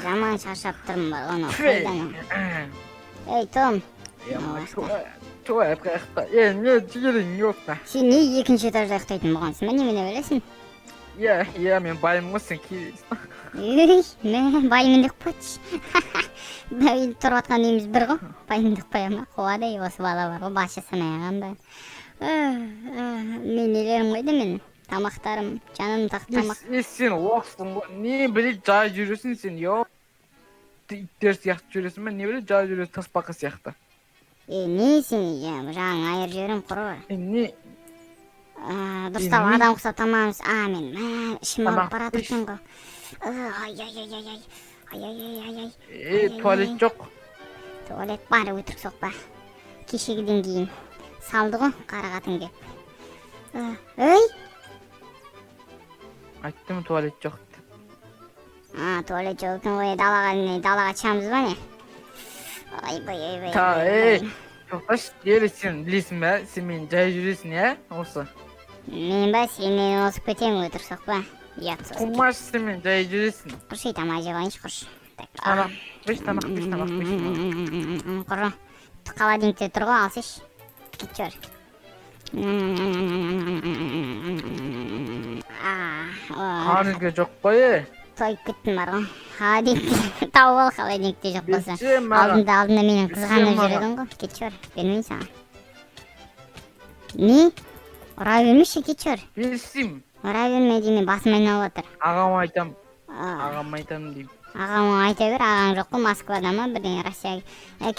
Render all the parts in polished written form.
Жаман шаршап тұрмын бар, оны қойдан. Ей, Том. Туалет қаяқта. Не жерің жоқ та. Сен не екінші этажда ұйықтайтын болғансың ба, немене ойлайсың? Мен байымғысың кейдейсің. Мен байымын деп қойшы. Тұрып атқан үйіміз бір ғой, байым деп қояма. Қуадай осы бала бар ғой, басы санайғанда. Мен нелерім қойды мен, тамақтарым, жаным тамақ. Сен оқыстың ғой, не біле жай жүресің сен, иттер сияқты жүресің ба, не біле жай жүресің таспақы сияқты. Не сен, жаңың айыр жерім құры бар. Не? Дұрыстап адам құсап тамамыз. Мен ішім алып барады екен ғой. Туалет жоқ. Туалет бар, өтірік соқпа. Кешегіден кейін салды ғой қарағатын кеп. Өй! Айттым туалет жоқ. Туалет жоқ екен ғой, далаға шығамыз ба не? Ойбай. Тоқташ, ері сен білесің бә, сен мен жай жүресің, осы? Мен ба, сенен осып кетемін, өтірік соқпа. Құмаш сен мен жай жүресің. Құршы, тамақ жеп құршы. Тамақ, беш. Құры, холодильникте тұр ғой, алсыш. Кет жөр. Қарызға жоқ қой, Тойып кеттім бар ғой. Холодильникте тауып ал, холодильникте жоқ болса. Алдында менің қызғанып жүретін ғой. Кет жөр, бермейін саған. Не? Ұра бермеші, кет жөр. Берсем. Ұра берме деймін, басым айналып отыр. Ағам айтам деймін. Ағама айта бер, ағаң жоқ қой, Москвада ма, бірден Россияға.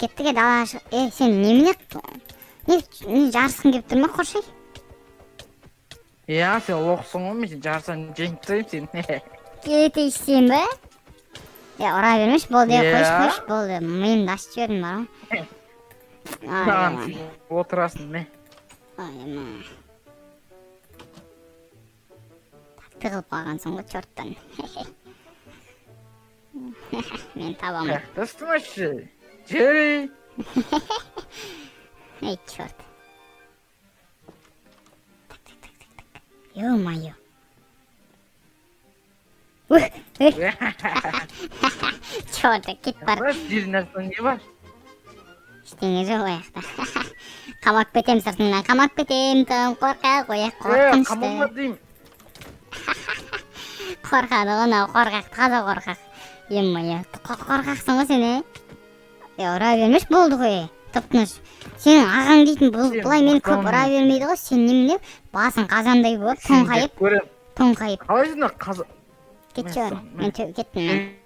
Кеттіге далаға шық. Сен немене жарысқың кеп тұр ма, Қоршай? Сен оқысың ғой, мен жарысан жеңіп тұрайым сен. Кетейші сен бе? Ұра бермеш, болды, қойш, болды. Миымды ашып жібердім бар ғой. Маған отырасың, ме? Тығылып қалғансың ғой, чорттан. Мен табамын. Қаяқтасың ашы, жері. Ей, чорт. Ё-моё. Чорт, кет бар. Жері нәрсің не бар? Ештеңе жоқ ояқта. Қамап кетем сыртыңнан, қамап кетем, тым қорқақ, ояқ қорқынышты. Қамама деймін. Қорқады ғына, қорқақ, таза қорқақ. Ё-моё, қорқақсың ғой сен, ұра бермеш, болды ғой, тұп-тыныш. Сенің ағаң дейтін бұлай мен көп ұра бермейді ғой, сен немене басың қазандай болып, тоңқайып. Қалай жына қаза... Кет жөр, мен кеттім мен.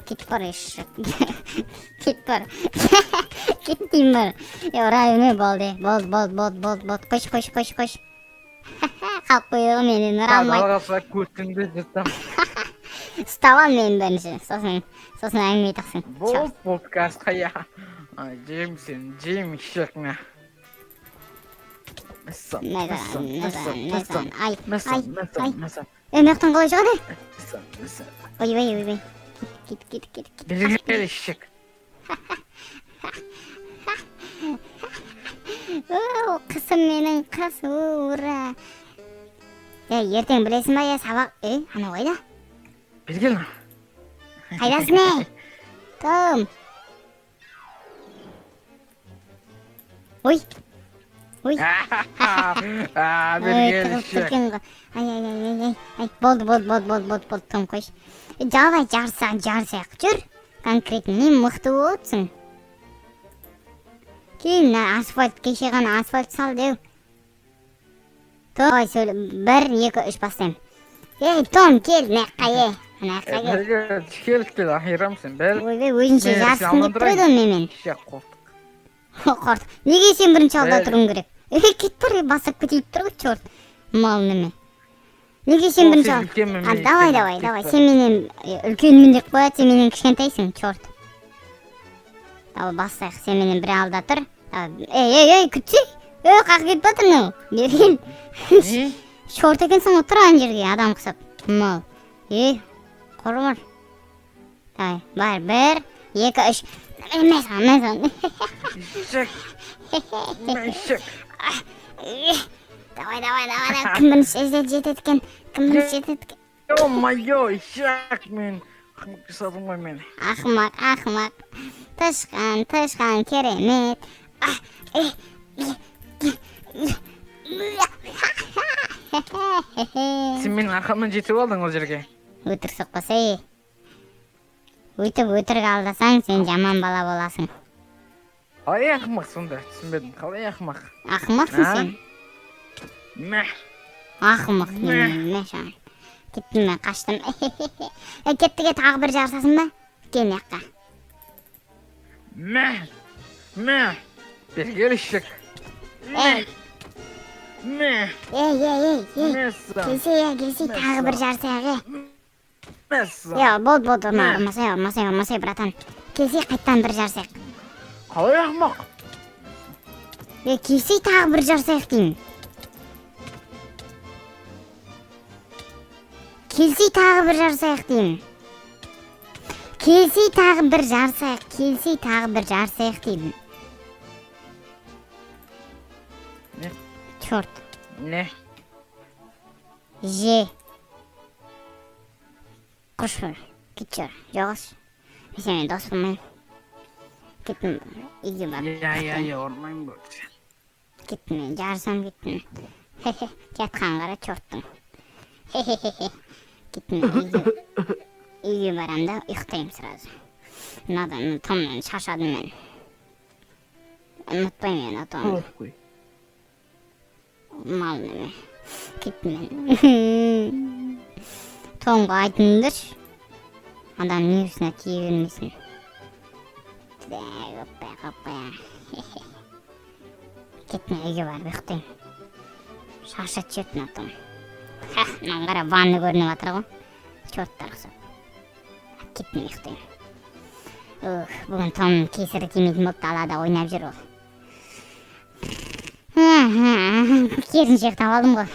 Кет бар еші. Кет бар. Кет дейм бар. Ұра берме, болды. Қойш. Қалып қойды ғой менен ұра алмайды. Далғаса көтіңді жұрттам. Ұставал мен бірінші, сосын әңгіме тақсын. Болды қасқа, жем сен, жем шықна. Мәссан. Ай. Мөқтің қалай жағады? Ойбай. Кет. Білгелі шық. Қысым менің қыс, ура. Ертең білесің ба, сабақ, ана қойда? Білгелі. Қайдасың, Том. Ой. Білгелі шық. Ай, болды, Том, қойш. Давай жарсақ, жүр. Конкретно, не мұқты отсың. Кейін, асфальт, кеше ғана асфальт сал деу. Том, сөйлі, 1, 2, 3 бастайым. Том, кел, нәққа, Кел, ахирамсың, бәл. Ойбай, өзінше жарсың деп тұрады мен. Қорт. Неге сен бірінші алда тұруң керек? Кет бір, басып кетейіп тұр ғой, чорт. Мал неме. Неге сен бірінші алда? Давай. Сен менен үлкенмін деп қояды, сен менен кішкентайсың, чорт. Бассайық, сен менен бір алда тұр. Ей, күтсек. Қақ кетіп батыр нау. Берген. Шорт екенсің отырған жерге, адам құсап. Мал. Құрғыр. Бар, 1, 2, 3. Мәзан. Шық. Давай, давай, давай. Кім бірінші жетеді екен? Кім бірінші жетеді екен? Ё-моё, ишак мен. Ахмак жасадың ғой мені. Ақымақ. Тышқан, керемет. Сен менің арқамнан жетіп алдың ол жерге. Өтірік соқпаса, өйтіп өтірік алдасаң, сен жаман бала боласың. Қалай ақымақ сонда? Түсінбедім. Қалай ақымақ? Ақымақсың сен. Мә. Ақымақ неме шан. Кеттім мен, қаштым. Кеттіге тағы бір жарысасың ба? Кел яққа. Мә. Бергел ішік. Ей, Мәссі. келсе тағы бір жарысайық. Мәссі. Ұрмасай, братан. Келсе қайттан бір жарысайық. Қалай ақымақ? Келсе тағы бір жарысайық деймін. Келсе тағы бір жарысайық деймін. Не? Чорт. Не? Же. Құш бол. Кет жор. Жоғыз. Мен сенімен дос болмайым. Кеттім. Үйге бар. Я, ұрмайым болды. Кеттім мен. Жарысам кеттім. Жатқан қара чорттың. Кеттім мен. Үйге барам да ұйықтайым сразу. Надан томнан шашадым мен. Ұмытпайым мен атауымды. Қой. Мал неме. Кеттім мен. Томға айтыңдыршы. Адам нервісіне тие бермесін. Қоппай. Кеттім үйге барып ұйықтайым. Шашат жеттім атауым. Мынан қара ванны көрініп атыр ғой. Чорттар ұқсап. Кеттім ұйықтайым. Бүгін Том кесірі тимейтін болып далада ойнап жүр ол. Керісінше ұйықтап алдым ғой.